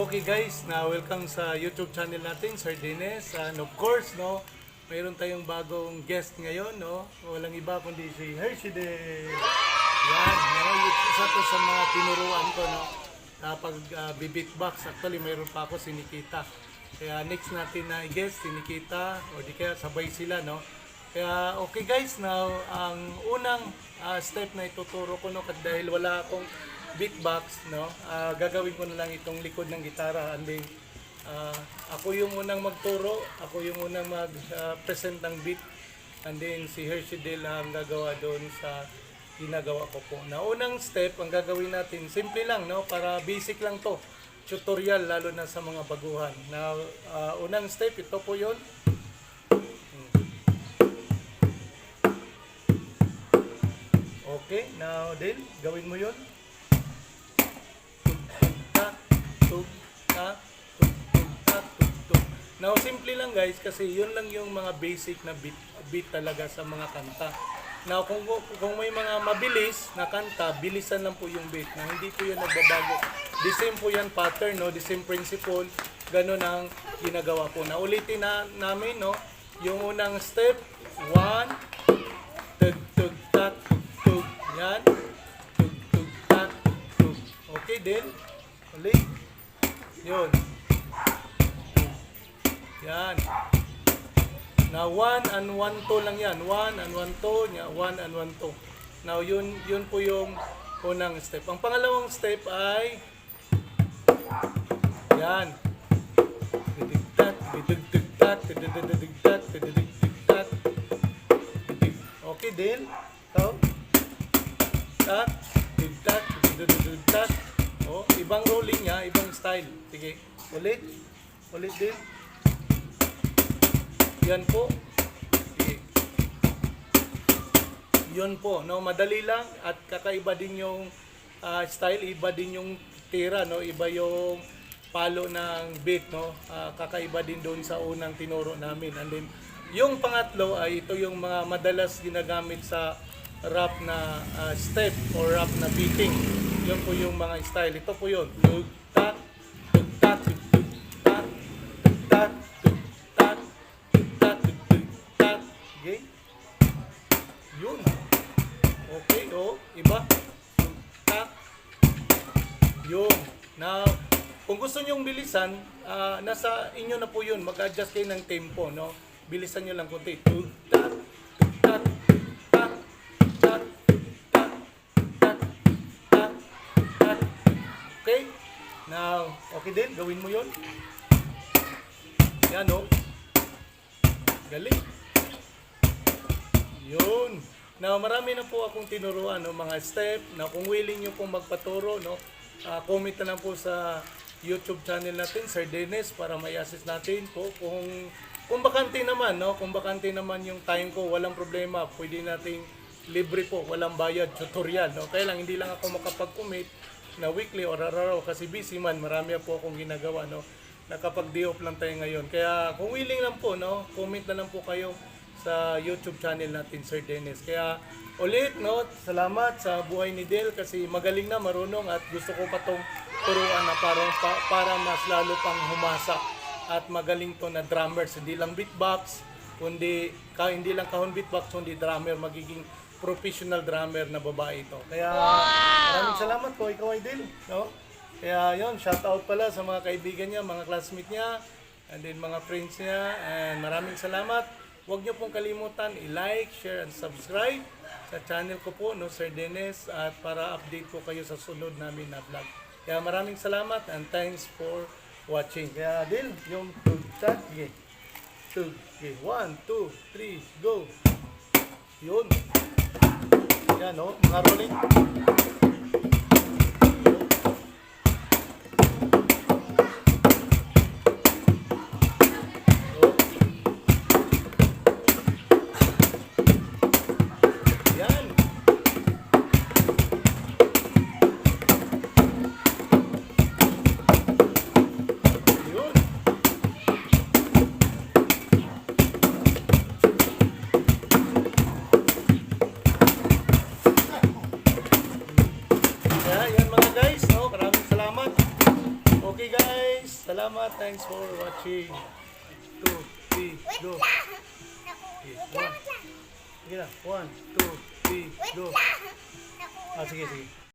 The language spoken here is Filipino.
Okay guys, welcome sa YouTube channel natin, Sir Dennis. And of course, mayroon tayong bagong guest ngayon, Walang iba kundi si Hershey. Yan, isa to sa mga tinuruan ko, pag beatbox. Actually, mayroon pa ako si Nikita. Kaya next natin na i-guest si Nikita, o di kaya sabay sila, Kaya okay guys, now ang unang step na ituturo ko, dahil wala akong beatbox, gagawin ko na lang itong likod ng gitara, and then ako yung unang magturo, ako yung unang mag-present ng beat, and then si Hershey ang gagawa doon sa ginagawa ko po. Na unang step, ang gagawin natin, simple lang, para basic lang to, tutorial, lalo na sa mga baguhan. Na unang step, ito po yon. Okay, now then, gawin mo yon. Now, simple lang guys, kasi yun lang yung mga basic na beat talaga sa mga kanta. Now, kung may mga mabilis na kanta, bilisan lang po yung beat. Na hindi po yan nagbabago. The same po yan pattern, the same principle. Ganun ang ginagawa po. Na ulitin na namin, yung unang step, 1, tug, tug, tak, tug, yan, tug, tug, tak, tug. Okay, then, ulit. Yun. Yan. Now 1 and 1 2 lang yan. 1 and 1 2, 1 and 1 2. Now yun po yung unang step. Ang pangalawang step ay yan. Titigtak, titigtak, titigtak, titigtak. Okay din. So, tak, titigtak, titigtak. Oh, ibang rolling niya, ibang style. Sige. Ulit. Ulit din. Yan po. Okay. Yun po, madali lang at kakaiba din yung style, iba din yung tira, iba yung palo ng beat, kakaiba din doon sa unang tinuro namin. And then yung pangatlo ay ito yung mga madalas ginagamit sa rap na step or rap na beating. Yun po yung mga style. Ito po yun. Tug tak, tug tak, tug tak, tug tak. Okay? Yun. Okay, iba. Tak. Yun. Now, kung gusto nyong bilisan, nasa inyo na po yun. Mag-adjust kayo ng tempo, Bilisan nyo lang kunti. Tug, tak, tug, tak, tak, tak, tak, tak, tak, tak. Okay? Now, okay din. Gawin mo yun. Yan, Galing. Yun. Now, marami na po akong tinuruan, mga step. Now, kung willing nyo pong magpaturo, comment na lang po sa YouTube channel natin, Sir Dennis, para may assist natin po. Kung bakante naman, kung bakante naman yung time ko, walang problema. Pwede nating libre po, walang bayad, tutorial, Kaya lang, hindi lang ako makapag-commit na weekly or araw-araw kasi busy man. Marami po akong ginagawa, Nakapag-day off lang tayo ngayon. Kaya kung willing lang po, comment na lang po kayo sa YouTube channel natin, Sir Dennis. Kaya ulit, salamat sa buhay ni Del kasi magaling na, marunong at gusto ko pa tong turuan na para mas lalo pang humasa at magaling to na drummers. Hindi lang beatbox, kundi hindi lang kahon beatbox, kundi drummer, magiging professional drummer na babae ito. Kaya maraming salamat po, ikaw ay Del, Kaya yun, shout out pala sa mga kaibigan niya, mga classmates niya, and then mga friends niya, and maraming salamat. Huwag niyo pong kalimutan i-like, share, and subscribe sa channel ko po, Sir Dennis, at para update po kayo sa sunod namin na vlog. Kaya maraming salamat and thanks for watching. Kaya Dil, yung tug-tag, sige. 1, 2, 3, go! Yun. Yan, mga rolling. salamat. Thanks for watching. 2, 3, go. Okay, one. Sige na. 1, 2, 3, go. Ah, sige, sige.